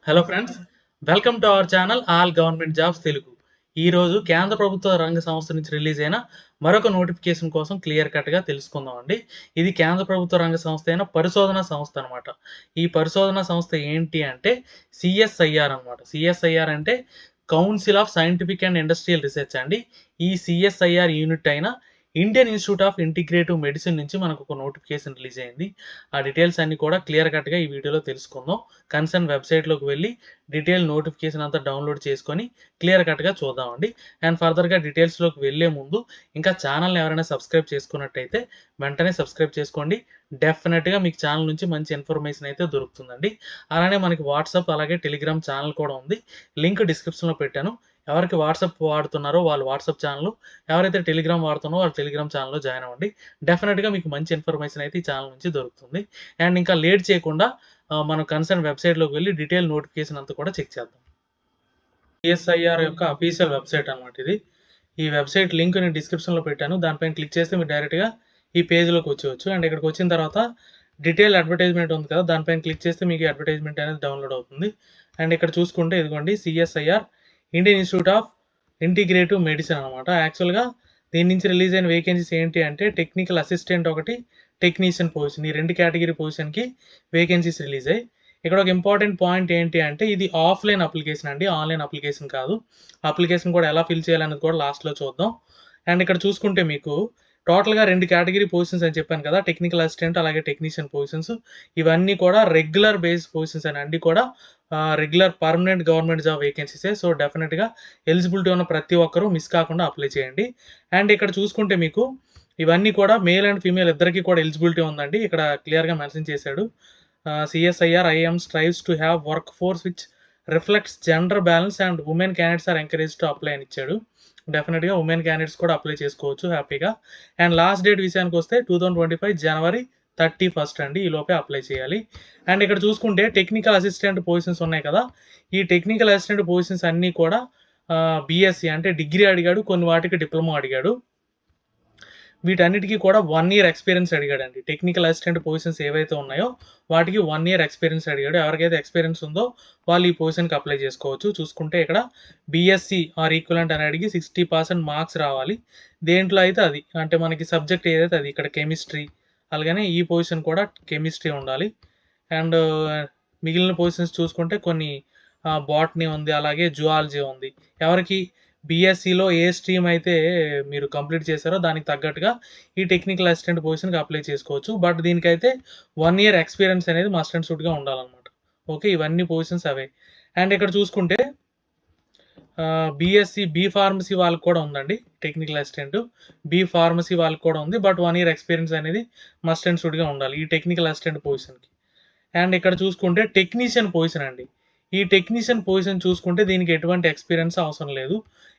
Hello friends, welcome to our channel all government jobs Telugu. ఈరోజు కేంద్ర ప్రభుత్వ రంగ సంస్థ నుంచి రిలీజ్ అయిన మరొక నోటిఫికేషన్ కోసం క్లియర్ కట్గా తెలుసుకుందాం అండి. ఇది కేంద్ర ప్రభుత్వ రంగ సంస్థ అయిన పరిశోధన సంస్థ అనమాట. ఈ పరిశోధన సంస్థ ఏంటి అంటే సిఎస్ఐఆర్ అనమాట. సిఎస్ఐఆర్ అంటే council of scientific and industrial research అండి. ఈ సిఎస్ఐఆర్ యూనిట్ అయిన Indian Institute of Integrative medicine నుంచి మనకు ఒక నోటిఫికేషన్ రిలీజ్ అయింది. ఆ డీటెయిల్స్ అన్ని కూడా క్లియర్ కట్గా ఈ వీడియోలో తెలుసుకుందాం. కన్సర్న్ వెబ్సైట్లోకి వెళ్ళి డీటెయిల్ నోటిఫికేషన్ అంతా డౌన్లోడ్ చేసుకొని క్లియర్ కట్గా చూద్దామండి. అండ్ ఫర్దర్గా డీటెయిల్స్లోకి వెళ్ళే ముందు ఇంకా ఛానల్ని ఎవరైనా సబ్స్క్రైబ్ చేసుకున్నట్టయితే వెంటనే సబ్స్క్రైబ్ చేసుకోండి. డెఫినెట్గా మీకు ఛానల్ నుంచి మంచి ఇన్ఫర్మేషన్ అయితే దొరుకుతుందండి. అలానే మనకి వాట్సాప్ అలాగే టెలిగ్రామ్ ఛానల్ కూడా ఉంది. లింక్ డిస్క్రిప్షన్లో పెట్టాను. ఎవరికి వాట్సాప్ వాడుతున్నారో వాళ్ళు వాట్సాప్ ఛానల్, ఎవరైతే టెలిగ్రామ్ వాడుతున్నారో వాళ్ళు టెలిగ్రామ్ ఛానల్లో జాయిన్ అవ్వండి. డెఫినెట్గా మీకు మంచి ఇన్ఫర్మేషన్ అయితే ఈ ఛానల్ నుంచి దొరుకుతుంది. అండ్ ఇంకా లేట్ చేయకుండా మనం కన్సర్న్ వెబ్సైట్లోకి వెళ్ళి డీటెయిల్ నోటిఫికేషన్ అంతా కూడా చెక్ చేద్దాం. సిఎస్ఐఆర్ యొక్క అఫీషియల్ వెబ్సైట్ అనమాట ఇది. ఈ వెబ్సైట్ లింక్ నేను డిస్క్రిప్షన్లో పెట్టాను. దానిపైన క్లిక్ చేస్తే మీరు డైరెక్ట్గా ఈ పేజ్లోకి వచ్చేవచ్చు. అండ్ ఇక్కడికి వచ్చిన తర్వాత డీటెయిల్ అడ్వర్టైజ్మెంట్ ఉంది కదా, దానిపైన క్లిక్ చేస్తే మీకు అడ్వర్టైజ్మెంట్ అనేది డౌన్లోడ్ అవుతుంది. అండ్ ఇక్కడ చూసుకుంటే ఇదిగోండి CSIR Indian Institute of Integrative medicine అనమాట. యాక్చువల్గా దీని నుంచి రిలీజ్ అయిన వేకెన్సీస్ ఏంటి అంటే టెక్నికల్ అసిస్టెంట్ ఒకటి, టెక్నీషియన్ పొజిషన్, ఈ 2 కేటగిరీ పొజిషన్కి వేకెన్సీస్ రిలీజ్ అయ్యి. ఇక్కడ ఒక ఇంపార్టెంట్ పాయింట్ ఏంటి అంటే ఇది ఆఫ్లైన్ అప్లికేషన్ అండి, ఆన్లైన్ అప్లికేషన్ కాదు. అప్లికేషన్ కూడా ఎలా ఫిల్ చేయాలనేది కూడా లాస్ట్లో చూద్దాం. అండ్ ఇక్కడ చూసుకుంటే మీకు టోటల్గా 2 కేటగిరీ పొజిషన్స్ అని చెప్పాను కదా, టెక్నికల్ అసిస్టెంట్ అలాగే టెక్నీషియన్ పొజిషన్స్. ఇవన్నీ కూడా రెగ్యులర్ బేస్ పొజిషన్స్ అని, అన్ని కూడా రెగ్యులర్ పర్మనెంట్ గవర్నమెంట్ జాబ్ వేకెన్సీసే. సో డెఫినెట్గా ఎలిజిబిలిటీ ఉన్న ప్రతి ఒక్కరూ మిస్ కాకుండా అప్లై చేయండి. అండ్ ఇక్కడ చూసుకుంటే మీకు ఇవన్నీ కూడా మేల్ అండ్ ఫీమేల్ ఇద్దరికి కూడా ఎలిజిబిలిటీ ఉందండి. ఇక్కడ క్లియర్గా మెన్షన్ చేశాడు. CSIR IM strives to have work force which reflects gender balance and women candidates are encourage to apply అని ఇచ్చాడు. డెఫినెట్గా ఉమెన్ క్యాండిడేట్స్ కూడా అప్లై చేసుకోవచ్చు హ్యాపీగా. అండ్ లాస్ట్ డేట్ విషయానికి వస్తే 2025 జనవరి 31 అండి, ఈ లోపే అప్లై చేయాలి. అండ్ ఇక్కడ చూసుకుంటే టెక్నికల్ అసిస్టెంట్ పొజిషన్స్ ఉన్నాయి కదా, ఈ టెక్నికల్ అసిస్టెంట్ పొజిషన్స్ అన్నీ కూడా బీఎస్సీ అంటే డిగ్రీ అడిగాడు, కొన్ని వాటికి డిప్లొమా అడిగాడు. వీటన్నిటికీ కూడా 1 year ఎక్స్పీరియన్స్ అడిగాడండి. టెక్నికల్ అసిస్టెంట్ పొజిషన్స్ ఏవైతే ఉన్నాయో వాటికి 1 year ఎక్స్పీరియన్స్ అడిగాడు. ఎవరికైతే ఎక్స్పీరియన్స్ ఉందో వాళ్ళు ఈ పొజిషన్కి అప్లై చేసుకోవచ్చు. చూసుకుంటే ఇక్కడ బీఎస్సీ ఆర్ ఈక్వలెంట్ అని అడిగి 60% మార్క్స్ రావాలి. దేంట్లో అయితే అది, అంటే మనకి సబ్జెక్ట్ ఏదైతే అది, ఇక్కడ కెమిస్ట్రీ, అలాగనే ఈ పొజిషన్ కూడా కెమిస్ట్రీ ఉండాలి. అండ్ మిగిలిన పొజిషన్స్ చూసుకుంటే కొన్ని బాటనీ ఉంది, అలాగే జువాలజీ ఉంది. ఎవరికి బీఎస్సీలో ఏ స్ట్రీమ్ అయితే మీరు కంప్లీట్ చేశారో దానికి తగ్గట్టుగా ఈ టెక్నికల్ అసిస్టెంట్ పొజిషన్కి అప్లై చేసుకోవచ్చు. బట్ దీనికైతే 1 year ఎక్స్పీరియన్స్ అనేది మస్ట్ అండ్ షుడ్గా ఉండాలన్నమాట. ఓకే, ఇవన్నీ పొజిషన్స్ అవే. అండ్ ఇక్కడ చూసుకుంటే బీఎస్సీ బీ ఫార్మసీ వాళ్ళకి కూడా ఉందండి టెక్నికల్ అసిస్టెంట్. బీ ఫార్మసీ వాళ్ళకి కూడా ఉంది. బట్ 1 year ఎక్స్పీరియన్స్ అనేది మస్ట్ అండ్ షుడ్గా ఉండాలి ఈ టెక్నికల్ అసిస్టెంట్ పొజిషన్కి. అండ్ ఇక్కడ చూసుకుంటే టెక్నీషియన్ పొజిషన్ అండి. ఈ టెక్నీషియన్ పొజిషన్ చూసుకుంటే దీనికి ఎటువంటి ఎక్స్పీరియన్స్ అవసరం లేదు.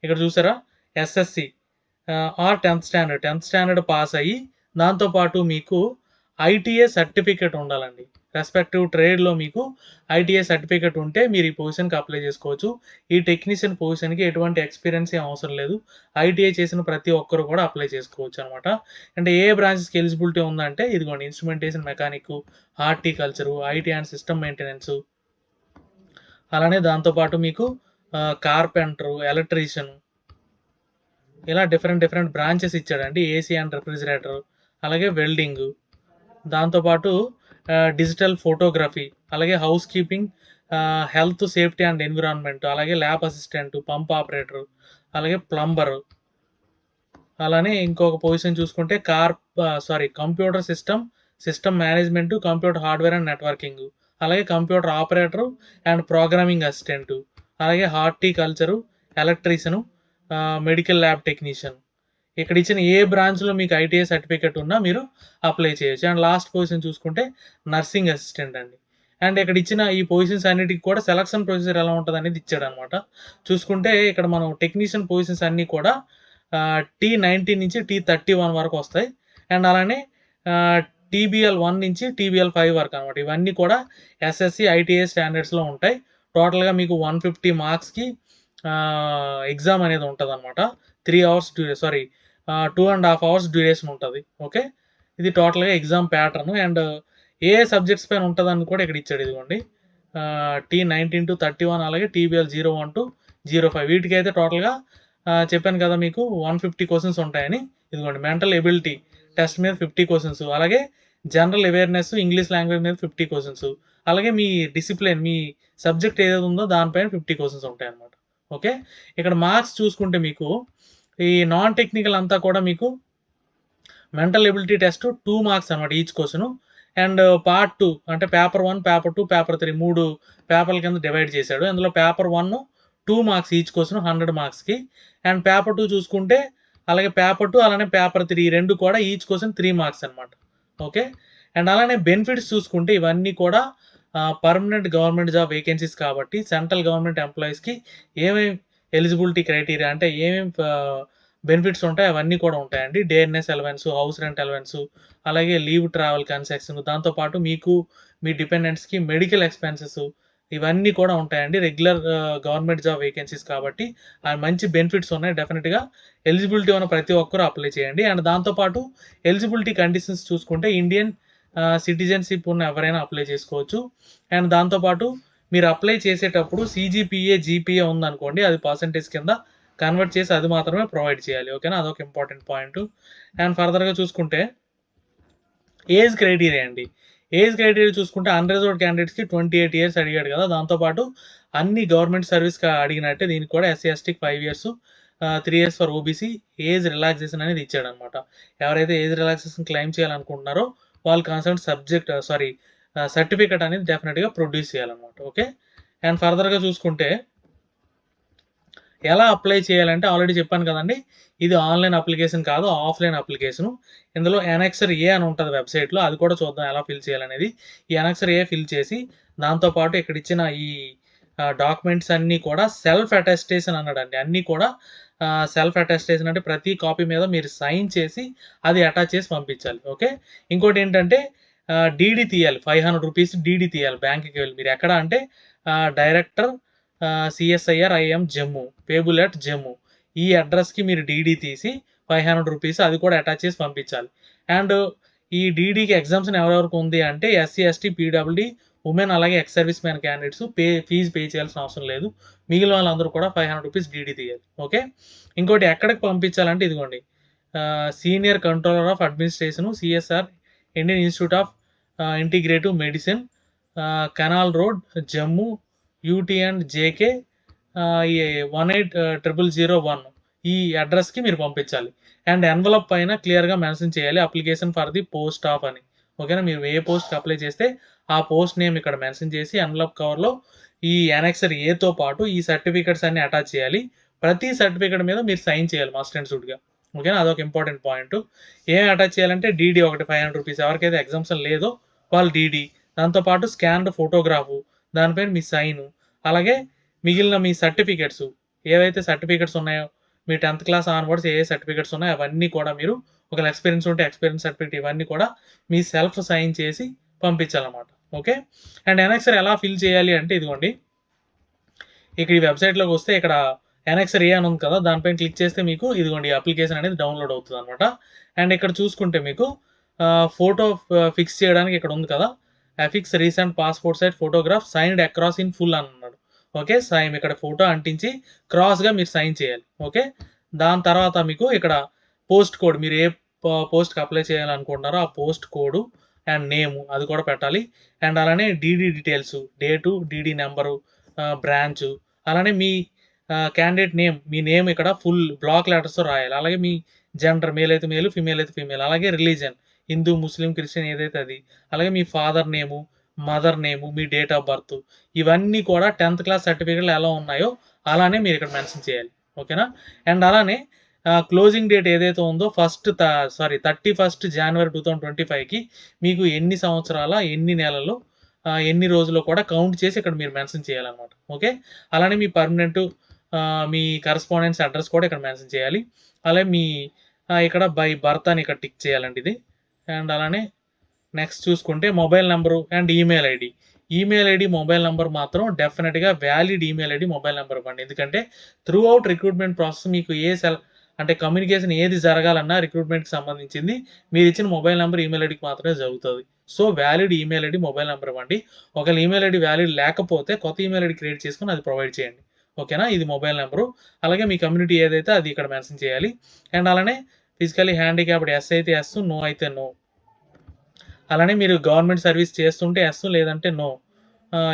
ఇక్కడ చూసారా, SSC or 10th standard pass అయ్యి దాంతోపాటు మీకు ఐటీఏ సర్టిఫికేట్ ఉండాలండి. రెస్పెక్టివ్ ట్రేడ్లో మీకు ఐటీఏ సర్టిఫికేట్ ఉంటే మీరు ఈ పొజిషన్కి అప్లై చేసుకోవచ్చు. ఈ టెక్నీషియన్ పొజిషన్కి ఎటువంటి ఎక్స్పీరియన్స్ ఏం అవసరం లేదు. ఐటీఐ చేసిన ప్రతి ఒక్కరు కూడా అప్లై చేసుకోవచ్చు అనమాట. అంటే ఏ బ్రాంచెస్కి ఎలిజిబిలిటీ ఉందంటే ఇదిగోండి, instrumentation mechanic, horticulture, IT and system maintenance, అలానే దాంతోపాటు మీకు కార్పెంటరు, ఎలక్ట్రీషియన్, ఇలా డిఫరెంట్ బ్రాంచెస్ ఇచ్చాడండి. ఏసీ అండ్ రెఫ్రిజిరేటర్, అలాగే వెల్డింగ్, దాంతోపాటు డిజిటల్ ఫోటోగ్రఫీ, అలాగే housekeeping, health safety and environment, అలాగే ల్యాబ్ అసిస్టెంట్, పంప్ ఆపరేటర్, అలాగే ప్లంబర్. అలానే ఇంకొక పొజిషన్ చూసుకుంటే computer system management, computer hardware and networking, అలాగే computer operator and programming assistant, అలాగే horticulture, electrician, medical lab technician. ఇక్కడ ఇచ్చిన ఏ బ్రాంచ్లో మీకు ఐటీఐ సర్టిఫికేట్ ఉన్నా మీరు అప్లై చేయొచ్చు. అండ్ లాస్ట్ పొజిషన్ చూసుకుంటే నర్సింగ్ అసిస్టెంట్ అండి. అండ్ ఇక్కడ ఇచ్చిన ఈ పొజిషన్స్ అన్నిటికీ కూడా సెలక్షన్ ప్రొసీజర్ ఎలా ఉంటుంది అనేది ఇచ్చాడు అనమాట. చూసుకుంటే ఇక్కడ మనం టెక్నీషియన్ పొజిషన్స్ అన్నీ కూడా T19 నుంచి T31 వరకు వస్తాయి. అండ్ అలానే TBL1 నుంచి TBL5 వరకు అనమాట. ఇవన్నీ కూడా ఎస్ఎస్సి ఐటీఐ స్టాండర్డ్స్లో ఉంటాయి. టోటల్గా మీకు 150 మార్క్స్కి ఎగ్జామ్ అనేది ఉంటుంది అనమాట. 2.5 hours డ్యూరేషన్ ఉంటుంది. ఓకే, ఇది టోటల్గా exam pattern. And A subjects పైన ఉంటుందని కూడా ఇక్కడ ఇచ్చాడు. ఇదిగోండి, T19-31 అలాగే TBL 01-05 వీటికైతే టోటల్‌గా చెప్పాను కదా మీకు 150 క్వెషన్స్ ఉంటాయని. ఇదిగోండి మెంటల్ ఎబిలిటీ టెస్ట్ మీద 50 క్వెషన్స్, అలాగే జనరల్ అవేర్‌నెస్ ఇంగ్లీష్ లాంగ్వేజ్ మీద 50 క్వెషన్స్, అలాగే మీ డిసిప్లిన్ మీ సబ్జెక్ట్ ఏదైతే ఉందో దానిపైన 50 క్వెషన్స్ ఉంటాయన్నమాట. ఓకే. ఇక్కడ మార్క్స్ చూసుకుంటే మీకు ఈ నాన్ టెక్నికల్ అంతా కూడా మీకు మెంటల్ ఎబిలిటీ టెస్ట్ 2 మార్క్స్ అనమాట ఈచ్ క్వెషన్. అండ్ పార్ట్ 2 అంటే పేపర్ 1, పేపర్ 2, పేపర్ 3 3 పేపర్ల కింద డివైడ్ చేశాడు. అందులో పేపర్ 1 2 మార్క్స్ ఈచ్ క్వెషన్ 100 మార్క్స్‌కి. అండ్ పేపర్ 2 చూసుకుంటే అలాగే పేపర్ 2 అలానే పేపర్ 3 ఈ రెండు కూడా ఈచ్ క్వెషన్ 3 మార్క్స్ అనమాట. ఓకే. అండ్ అలానే బెనిఫిట్స్ చూసుకుంటే ఇవన్నీ కూడా పర్మనెంట్ గవర్నమెంట్ జాబ్ వేకెన్సీస్ కాబట్టి సెంట్రల్ గవర్నమెంట్ ఎంప్లాయీస్‌కి ఏమేమి ఎలిజిబిలిటీ క్రైటీరియా అంటే ఏమేమి బెనిఫిట్స్ ఉంటాయి అవన్నీ కూడా ఉంటాయండి. డేర్నెస్ అలవెన్స్, హౌస్ రెంట్ అలవెన్స్, అలాగే లీవ్ ట్రావెల్ కన్సెషన్, దాంతోపాటు మీకు మీ డిపెండెంట్స్‌కి మెడికల్ ఎక్స్‌పెన్సెస్ ఇవన్నీ కూడా ఉంటాయండి. రెగ్యులర్ గవర్నమెంట్ జాబ్ వేకెన్సీస్ కాబట్టి మంచి బెనిఫిట్స్ ఉన్నాయి. డెఫినిట్‌గా ఎలిజిబిలిటీ ఉన్న ప్రతి ఒక్కరు అప్లై చేయండి. అండ్ దాంతోపాటు ఎలిజిబిలిటీ కండిషన్స్ చూసుకుంటే ఇండియన్ సిటిజన్‌షిప్ ఉన్న ఎవరైనా అప్లై చేసుకోవచ్చు. అండ్ దాంతోపాటు మీరు అప్లై చేసేటప్పుడు సీజీపీఏ, జీపీఏ ఉందనుకోండి అది పర్సెంటేజ్ కింద కన్వర్ట్ చేసి అది మాత్రమే ప్రొవైడ్ చేయాలి. ఓకేనా, అదొక ఇంపార్టెంట్ పాయింట్. అండ్ ఫర్దర్‌గా చూసుకుంటే ఏజ్ క్రైటీరియా అండి. ఏజ్ క్రైటీరియా చూసుకుంటే అన్‌రిజర్వ్డ్ క్యాండిడేట్స్‌కి 28 ఇయర్స్ అడిగాడు కదా! దాంతోపాటు అన్ని గవర్నమెంట్ సర్వీస్‌కి అడిగినట్టే దీనికి కూడా ఎస్సీ, ఎస్టీకి 5 years, 3 years for OBC age relaxation అనేది ఇచ్చాడనమాట. ఎవరైతే ఏజ్ రిలాక్సేషన్ క్లెయిమ్ చేయాలనుకుంటున్నారో వాళ్ళు కన్సర్న్ సర్టిఫికేట్ అనేది డెఫినిట్‌గా ప్రొడ్యూస్ చేయాలనమాట. ఓకే. అండ్ ఫర్దర్‌గా చూసుకుంటే ఎలా అప్లై చేయాలంటే ఆల్రెడీ చెప్పాను కదండీ! ఇది ఆన్‌లైన్ అప్లికేషన్ కాదు, ఆఫ్‌లైన్ అప్లికేషను. ఇందులో ఎనెక్సర్ ఏ అని ఉంటది వెబ్‌సైట్‌లో. అది కూడా చూద్దాం ఎలా ఫిల్ చేయాలనేది. ఈ ఎనెక్సర్ ఏ ఫిల్ చేసి దాంతో పాటు ఇక్కడ ఇచ్చిన ఈ డాక్యుమెంట్స్ అన్నీ కూడా సెల్ఫ్ అటెస్టేషన్ అన్నాడండి. అన్నీ కూడా సెల్ఫ్ అటెస్టేషన్ అంటే ప్రతి కాపీ మీద మీరు సైన్ చేసి అది అటాచ్ చేసి పంపించాలి. ఓకే. ఇంకోటేంటంటే డీడీ తీయాలి. ₹500 డీడీ తీయాలి బ్యాంక్‌కి వెళ్లి. మీరు ఎక్కడ అంటే director CSIR IM Jammu, payable at Jammu. ఈ అడ్రస్‌కి మీరు డీడీ తీసి ₹500 అది కూడా అటాచ్ చేసి పంపించాలి. అండ్ ఈ డీడీకి ఎగ్జామ్షన్ ఎవరెవరికి ఉంది అంటే ఎస్సీ, ఎస్టీ, పీడబ్ల్యూడీ, ఉమెన్ అలాగే ex service man candidates fee pay చేయాల్సిన అవసరం లేదు. మిగిలిన వాళ్ళందరూ కూడా ₹500 డీడీ తీయాలి. ఓకే. ఇంకోటి ఎక్కడికి పంపించాలంటే ఇదిగోండి senior controller of administration CSR Indian Institute of Integrative Medicine, canal road, Jammu, UT and JK 180001 ఈ అడ్రస్‌కి మీరు పంపించాలి. అండ్ ఎన్వలప్ పైన క్లియర్‌గా మెన్షన్ చేయాలి application for the post of అని. ఓకేనా, మీరు ఏ పోస్ట్‌కి అప్లై చేస్తే ఆ పోస్ట్ నేమ్ ఇక్కడ మెన్షన్ చేసి ఎన్వలప్ కవర్‌లో ఈ అనెక్సర్ ఏతో పాటు ఈ సర్టిఫికేట్స్ అన్ని అటాచ్ చేయాలి. ప్రతి సర్టిఫికేట్ మీద మీరు సైన్ చేయాలి మస్ట్ అండ్ షుడ్‌గా. ఓకేనా, అదొక ఇంపార్టెంట్ పాయింట్. ఏం అటాచ్ చేయాలంటే డీడీ ఒకటి ₹500 ఎవరికైతే ఎగ్జామ్షన్ లేదో వాళ్ళు డీడీ, దాంతోపాటు స్కాన్డ్ ఫోటోగ్రాఫు, దానిపైన మీ సైను, అలాగే మిగిలిన మీ సర్టిఫికేట్స్ ఏవైతే సర్టిఫికేట్స్ ఉన్నాయో మీ 10th క్లాస్ ఆన్వర్డ్స్ ఏ సర్టిఫికేట్స్ ఉన్నాయో అవన్నీ కూడా మీరు ఒకవేళ ఎక్స్పీరియన్స్ ఉంటే ఎక్స్పీరియన్స్ సర్టిఫికేట్ ఇవన్నీ కూడా మీ సెల్ఫ్ సైన్ చేసి పంపించాలన్నమాట. ఓకే. అండ్ ఎనెక్సర్ ఎలా ఫిల్ చేయాలి అంటే ఇదిగోండి ఇక్కడ ఈ వెబ్సైట్లోకి వస్తే ఇక్కడ ఎనెక్సర్ ఏ అని ఉంది కదా, దానిపైన క్లిక్ చేస్తే మీకు ఇదిగోండి అప్లికేషన్ అనేది డౌన్లోడ్ అవుతుంది అనమాట. అండ్ ఇక్కడ చూసుకుంటే మీకు ఫోటో ఫిక్స్ చేయడానికి ఇక్కడ ఉంది కదా, affix recent passport size photograph signed across in full అన్నాడు. ఓకే, సైన్ ఇక్కడ ఫోటో అంటించి క్రాస్గా మీరు సైన్ చేయాలి. ఓకే. దాని తర్వాత మీకు ఇక్కడ పోస్ట్ కోడ్ మీరు ఏ పోస్ట్కి అప్లై చేయాలనుకుంటున్నారో ఆ పోస్ట్ కోడ్ అండ్ నేము అది కూడా పెట్టాలి. అండ్ అలానే DD details, date, DD number, branch, అలానే మీ క్యాండిడేట్ నేమ్, మీ నేమ్ ఇక్కడ ఫుల్ బ్లాక్ లెటర్స్తో రాయాలి. అలాగే మీ జెండర్ మేల్ అయితే మేలు, ఫీమేల్ అయితే ఫీమేల్, అలాగే రిలీజన్ హిందూ, ముస్లిం, క్రిస్టియన్ ఏదైతే అది, అలాగే మీ ఫాదర్ నేము, మదర్ నేము, మీ డేట్ ఆఫ్ బర్త్ ఇవన్నీ కూడా 10th క్లాస్ సర్టిఫికేట్లు ఎలా ఉన్నాయో అలానే మీరు ఇక్కడ మెన్షన్ చేయాలి. ఓకేనా. అండ్ అలానే క్లోజింగ్ డేట్ ఏదైతే ఉందో 31 జనవరి 2025కి మీకు ఎన్ని సంవత్సరాల ఎన్ని నెలలు ఎన్ని రోజులు కూడా కౌంట్ చేసి ఇక్కడ మీరు మెన్షన్ చేయాలన్నమాట. ఓకే. అలానే మీ పర్మనెంట్ మీ కరస్పాండెన్స్ అడ్రస్ కూడా ఇక్కడ మెన్షన్ చేయాలి. అలాగే మీ ఇక్కడ బై బర్త్ అని ఇక్కడ టిక్ చేయాలండి ఇది. అండ్ అలానే నెక్స్ట్ చూసుకుంటే mobile number and email ID. Email ID, mobile number మాత్రం డెఫినెట్గా valid email ID, mobile number ఇవ్వండి. ఎందుకంటే త్రూ అవుట్ రిక్రూట్మెంట్ ప్రాసెస్ మీకు అంటే కమ్యూనికేషన్ ఏది జరగాలన్నా రిక్రూట్మెంట్‌కి సంబంధించింది మీరిచ్చిన మొబైల్ నంబర్, ఈమెయిల్ ఐడీకి మాత్రమే జరుగుతది. So, valid email ID, mobile number ఇవ్వండి. ఒకవేళ ఈమెయిల్ ఐడీ వాలిడ్ లేకపోతే కొత్త ఈమెయిల్ ఐడీ క్రియేట్ చేసుకొని అది ప్రొవైడ్ చేయండి. ఓకేనా? ఇది మొబైల్ నంబరు. అలాగే మీ కమ్యూనిటీ ఏదైతే అది ఇక్కడ మెన్షన్ చేయాలి. అండ్ అలానే ఫిజికల్లీ హ్యాండిక్యాప్డ్ ఎస్ అయితే ఎస్, నో అయితే నో. అలానే మీరు గవర్నమెంట్ సర్వీస్ చేస్తుంటే ఎస్, లేదంటే నో.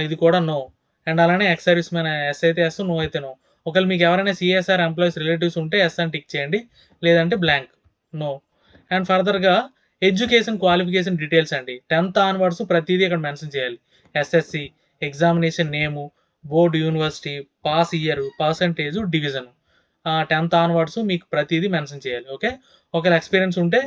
ఇది కూడా నో. అండ్ అలానే ఎక్స్ సర్వీస్ మ్యాన్ ఎస్ అయితే ఎస్, నో అయితే నో. ఒకవేళ మీకు ఎవరైనా సిఎస్ఆర్ ఎంప్లాయీస్ రిలేటివ్స్ ఉంటే ఎస్ అని టిక్ చేయండి, లేదంటే బ్లాంక్, నో. అండ్ ఫర్దర్‌గా ఎడ్యుకేషన్ క్వాలిఫికేషన్ డీటెయిల్స్ అండి. 10th ఆన్వర్డ్స్ ప్రతీదీ ఇక్కడ మెన్షన్ చేయాలి. SSC, examination name, board, university, pass year, percentage, division. 10th onwards మీకు ప్రతీదీ మెన్షన్ చేయాలి. ఓకే. ఒకవేళ ఎక్స్‌పీరియన్స్ ఉంటే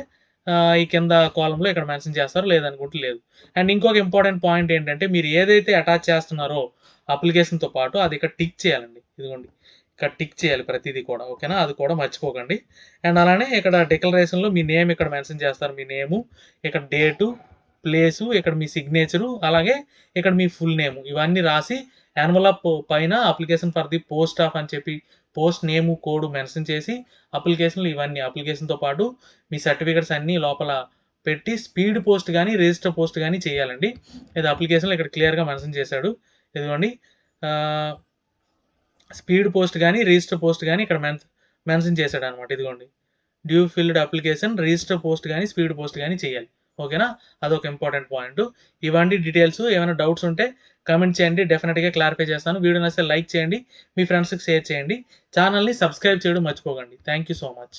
ఈ కింద కాలమ్‌లో ఇక్కడ మెన్షన్ చేస్తారు, లేదనుకుంటే లేదు. అండ్ ఇంకొక ఇంపార్టెంట్ పాయింట్ ఏంటంటే మీరు ఏదైతే అటాచ్ చేస్తున్నారో అప్లికేషన్‌తో పాటు అది ఇక్కడ టిక్ చేయాలండి. ఇదిగోండి. ఇక్కడ టిక్ చేయాలి ప్రతీదీ కూడా. ఓకేనా? అది కూడా మర్చిపోకండి. అండ్ అలానే ఇక్కడ డిక్లరేషన్‌లో మీ నేమ్ ఇక్కడ మెన్షన్ చేస్తారు. మీ నేము, ఇక్కడ డేటు, ప్లేసు, ఇక్కడ మీ సిగ్నేచరు, అలాగే ఇక్కడ మీ ఫుల్ నేమ్ ఇవన్నీ రాసి ఎన్వలప్ పైన application for the post of అని చెప్పి పోస్ట్ నేము, కోడ్ మెన్షన్ చేసి అప్లికేషన్‌లు ఇవన్నీ అప్లికేషన్‌తో పాటు మీ సర్టిఫికేట్స్ అన్నీ లోపల పెట్టి స్పీడ్ పోస్ట్ గానీ, రిజిస్టర్ పోస్ట్ గానీ చేయాలండి. ఇది అప్లికేషన్‌లో ఇక్కడ క్లియర్‌గా మెన్షన్ చేశాడు. ఇదిగోండి. ఆహ్, స్పీడ్ పోస్ట్ గానీ, రిజిస్టర్ పోస్ట్ గానీ ఇక్కడ మెన్షన్ చేశాడనమాట. ఇదిగోండి. Due field application, register post గానీ, స్పీడ్ పోస్ట్ గానీ చేయాలి. ఓకేనా? అదొక ఇంపార్టెంట్ పాయింట్. ఇవండి డీటెయిల్స్. ఏమైనా డౌట్స్ ఉంటే కామెంట్ చేయండి. డెఫినిట్‌గా క్లారిఫై చేస్తాను. వీడియో నచ్చితే లైక్ చేయండి. మీ ఫ్రెండ్స్‌కి షేర్ చేయండి. ఛానల్‌ని సబ్స్క్రైబ్ చేయడం మర్చిపోకండి. Thank you so much.